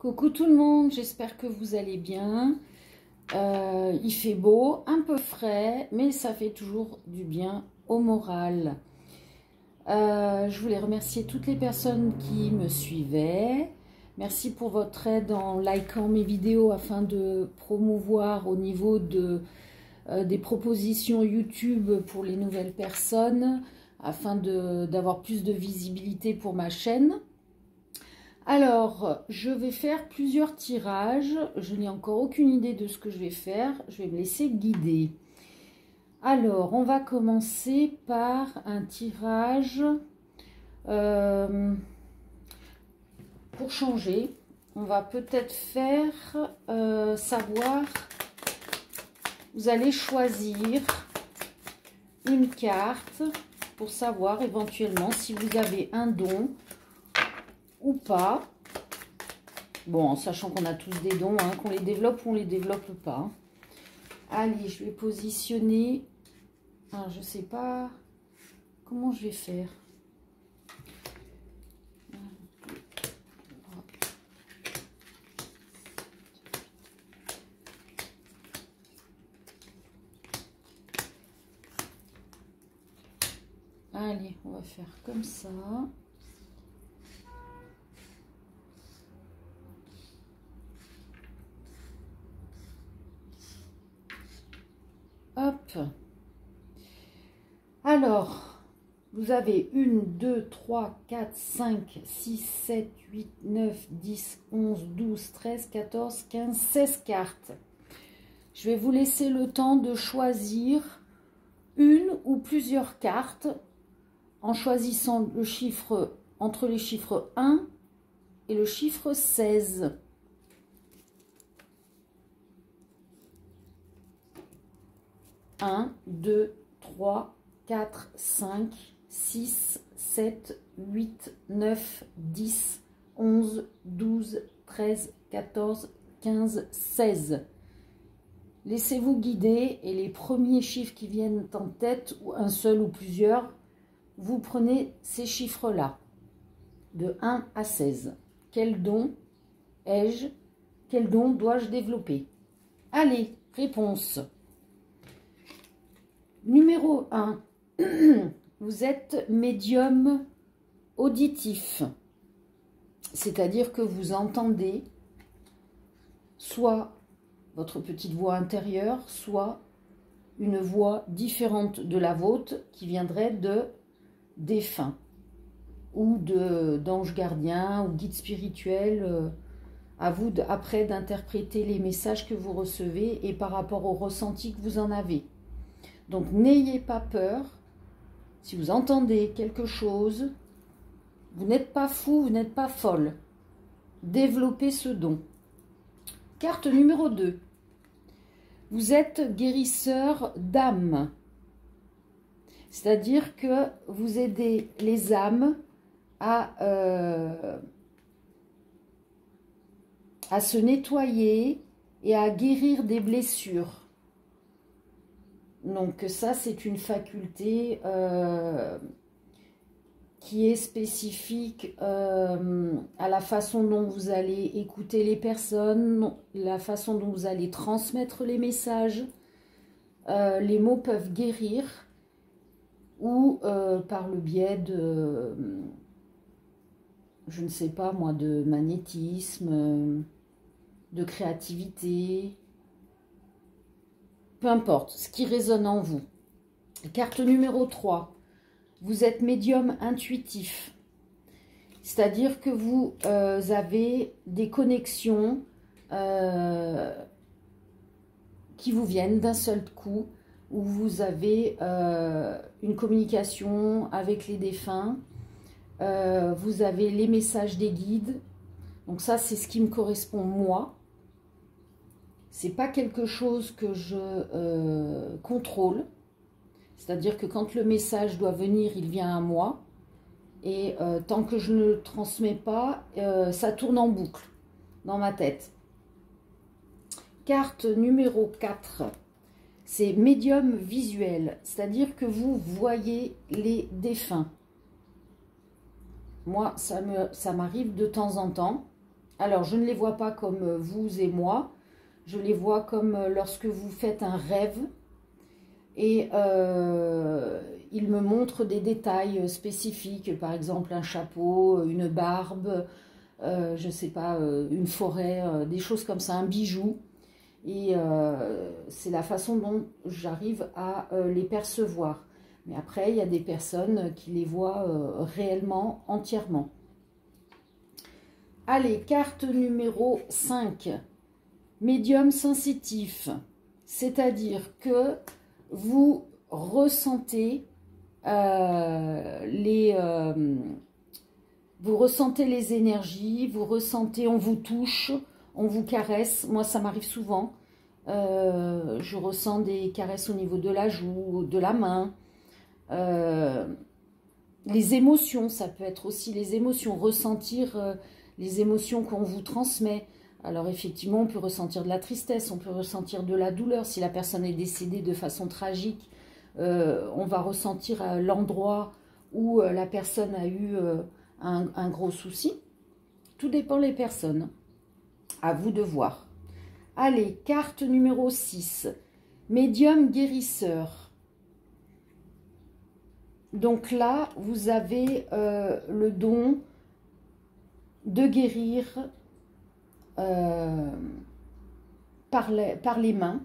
Coucou tout le monde, j'espère que vous allez bien. Il fait beau, un peu frais, mais ça fait toujours du bien au moral. Je voulais remercier toutes les personnes qui me suivaient. Merci pour votre aide en likant mes vidéos afin de promouvoir au niveau des propositions YouTube pour les nouvelles personnes, afin d'avoir plus de visibilité pour ma chaîne. Alors, je vais faire plusieurs tirages. Je n'ai encore aucune idée de ce que je vais faire. Je vais me laisser guider. Alors, on va commencer par un tirage pour changer. On va peut-être faire savoir. Vous allez choisir une carte pour savoir éventuellement si vous avez un don ou pas. Bon, en sachant qu'on a tous des dons, hein, qu'on les développe ou on les développe pas. Allez, je vais positionner. Alors, je sais pas comment je vais faire. Allez, on va faire comme ça. Hop. Alors, vous avez 1, 2, 3, 4, 5, 6, 7, 8, 9, 10, 11, 12, 13, 14, 15, 16 cartes. Je vais vous laisser le temps de choisir une ou plusieurs cartes en choisissant le chiffre entre les chiffres 1 et le chiffre 16. Un, 2, 3, 4, 5, 6, 7, 8, 9, 10, 11, 12, 13, 14, 15, 16. Laissez-vous guider et les premiers chiffres qui viennent en tête, ou un seul ou plusieurs, vous prenez ces chiffres-là, de 1 à 16. Quel don ai-je? Quel don dois-je développer? Allez, réponse. Numéro 1, vous êtes médium auditif, c'est-à-dire que vous entendez soit votre petite voix intérieure, soit une voix différente de la vôtre qui viendrait de défunts ou d'anges gardiens ou guides spirituels. À vous après d'interpréter les messages que vous recevez et par rapport au ressenti que vous en avez. Donc, n'ayez pas peur. Si vous entendez quelque chose, vous n'êtes pas fou, vous n'êtes pas folle. Développez ce don. Carte numéro 2. Vous êtes guérisseur d'âme. C'est-à-dire que vous aidez les âmes à se nettoyer et à guérir des blessures. Donc ça, c'est une faculté qui est spécifique à la façon dont vous allez écouter les personnes, la façon dont vous allez transmettre les messages. Les mots peuvent guérir ou par le biais de, je ne sais pas moi, de magnétisme, de créativité. Peu importe, ce qui résonne en vous. Carte numéro 3. Vous êtes médium intuitif. C'est-à-dire que vous avez des connexions qui vous viennent d'un seul coup, où vous avez une communication avec les défunts. Vous avez les messages des guides. Donc ça, c'est ce qui me correspond moi. C'est pas quelque chose que je contrôle. C'est-à-dire que quand le message doit venir, il vient à moi. Et tant que je ne le transmets pas, ça tourne en boucle dans ma tête. Carte numéro 4. C'est médium visuel. C'est-à-dire que vous voyez les défunts. Moi, ça m'arrive de temps en temps. Alors, je ne les vois pas comme vous et moi. Je les vois comme lorsque vous faites un rêve. Et il me montre des détails spécifiques. Par exemple, un chapeau, une barbe, je ne sais pas, une forêt, des choses comme ça, un bijou. Et c'est la façon dont j'arrive à les percevoir. Mais après, il y a des personnes qui les voient réellement, entièrement. Allez, carte numéro 5. Médium sensitif. C'est-à-dire que vous ressentez vous ressentez les énergies, vous ressentez, on vous touche, on vous caresse. Moi, ça m'arrive souvent. Je ressens des caresses au niveau de la joue, de la main. Les émotions, ça peut être aussi les émotions, ressentir les émotions qu'on vous transmet. Alors effectivement, on peut ressentir de la tristesse, on peut ressentir de la douleur. Si la personne est décédée de façon tragique, on va ressentir l'endroit où la personne a eu un gros souci. Tout dépend des personnes. À vous de voir. Allez, carte numéro 6. Médium guérisseur. Donc là, vous avez le don de guérir par les mains.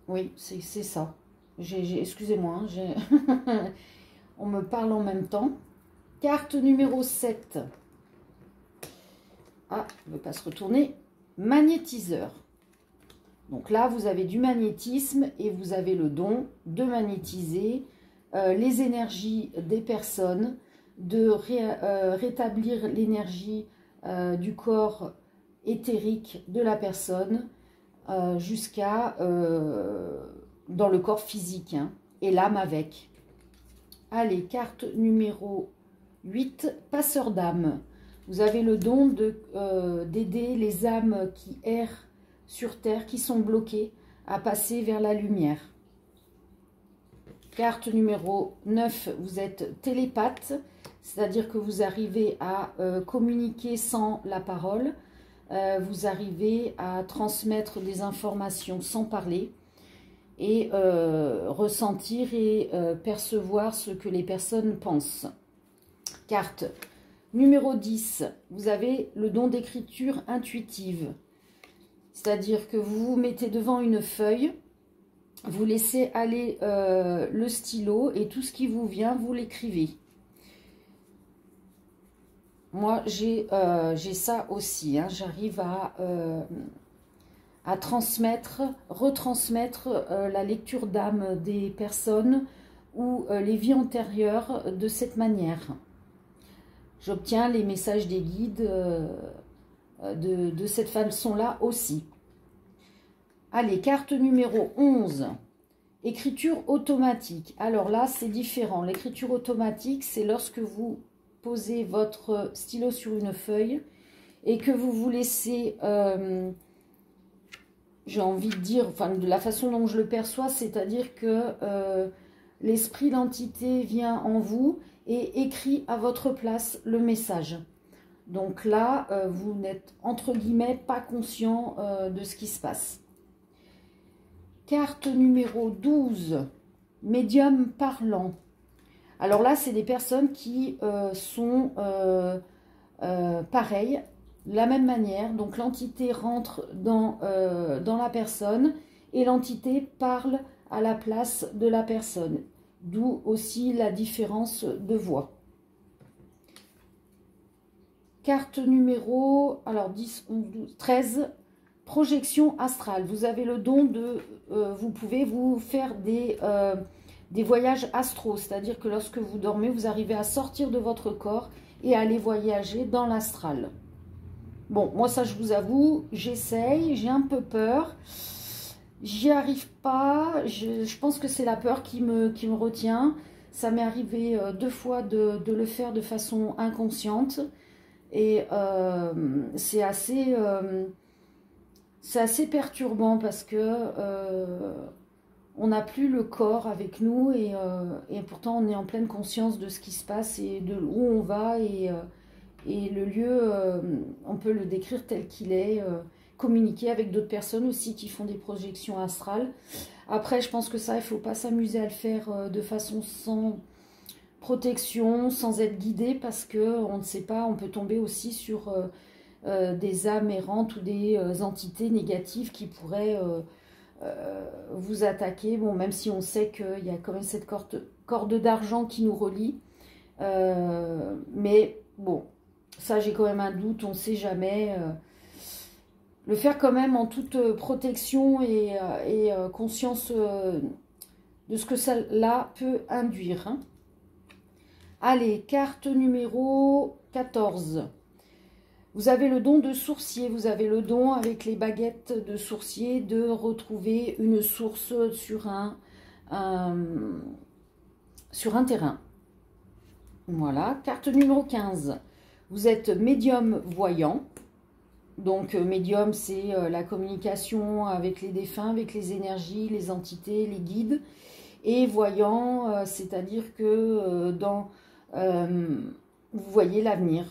Oui, c'est ça. Excusez-moi, on me parle en même temps. Carte numéro 7. Ah, il ne veut pas se retourner. Magnétiseur. Donc là, vous avez du magnétisme et vous avez le don de magnétiser les énergies des personnes, de rétablir l'énergie du corps éthérique de la personne jusqu'à dans le corps physique, hein, et l'âme avec. Allez, carte numéro 8, passeur d'âme. Vous avez le don d'aider les âmes qui errent sur Terre, qui sont bloquées, à passer vers la lumière. Carte numéro 9, vous êtes télépathe, c'est-à-dire que vous arrivez à communiquer sans la parole, vous arrivez à transmettre des informations sans parler et ressentir et percevoir ce que les personnes pensent. Carte numéro 10, vous avez le don d'écriture intuitive. C'est-à-dire que vous vous mettez devant une feuille, vous laissez aller le stylo et tout ce qui vous vient, vous l'écrivez. Moi, j'ai ça aussi. Hein. J'arrive à transmettre, retransmettre la lecture d'âme des personnes ou les vies antérieures de cette manière. J'obtiens les messages des guides de cette façon-là aussi. Allez, carte numéro 11, écriture automatique. Alors là, c'est différent. L'écriture automatique, c'est lorsque vous posez votre stylo sur une feuille et que vous vous laissez, j'ai envie de dire, enfin de la façon dont je le perçois, c'est-à-dire que l'esprit, l'entité vient en vous et écrit à votre place le message. Donc là, vous n'êtes entre guillemets pas conscient de ce qui se passe. Carte numéro 12, médium parlant. Alors là, c'est des personnes qui sont pareilles, de la même manière. Donc l'entité rentre dans la personne et l'entité parle à la place de la personne. D'où aussi la différence de voix. Carte numéro 10, 11, 12, 13, projection astrale. Vous avez le don de... vous pouvez vous faire des voyages astraux. C'est-à-dire que lorsque vous dormez, vous arrivez à sortir de votre corps et à aller voyager dans l'astral. Bon, moi ça je vous avoue, j'essaye, j'ai un peu peur. J'y arrive pas, je pense que c'est la peur qui me retient. Ça m'est arrivé 2 fois de le faire de façon inconsciente. Et c'est assez perturbant parce que on n'a plus le corps avec nous et pourtant on est en pleine conscience de ce qui se passe et de où on va et le lieu, on peut le décrire tel qu'il est, communiquer avec d'autres personnes aussi qui font des projections astrales. Après, je pense que ça, il ne faut pas s'amuser à le faire de façon sans protection, sans être guidé, parce qu'on ne sait pas, on peut tomber aussi sur des âmes errantes ou des entités négatives qui pourraient vous attaquer. Bon, même si on sait qu'il y a quand même cette corde d'argent qui nous relie. Mais bon, ça j'ai quand même un doute, on ne sait jamais. Le faire quand même en toute protection et conscience de ce que cela peut induire. Hein. Allez, carte numéro 14. Vous avez le don de sourcier, vous avez le don avec les baguettes de sourcier de retrouver une source sur un terrain. Voilà, carte numéro 15. Vous êtes médium voyant. Donc médium, c'est la communication avec les défunts, avec les énergies, les entités, les guides. Et voyant, c'est-à-dire que vous voyez l'avenir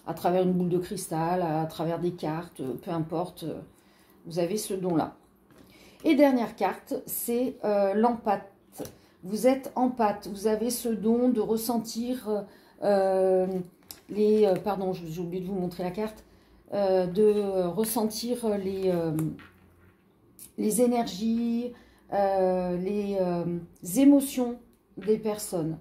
à travers une boule de cristal, à travers des cartes, peu importe, vous avez ce don-là. Et dernière carte, c'est l'empathie. Vous êtes empathe, vous avez ce don de ressentir pardon, j'ai oublié de vous montrer la carte, de ressentir les énergies, les émotions des personnes.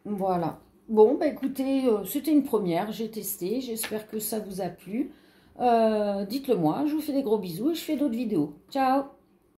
Voilà. Bon, bah écoutez, c'était une première, j'ai testé, j'espère que ça vous a plu. Dites-le moi, je vous fais des gros bisous et je fais d'autres vidéos. Ciao!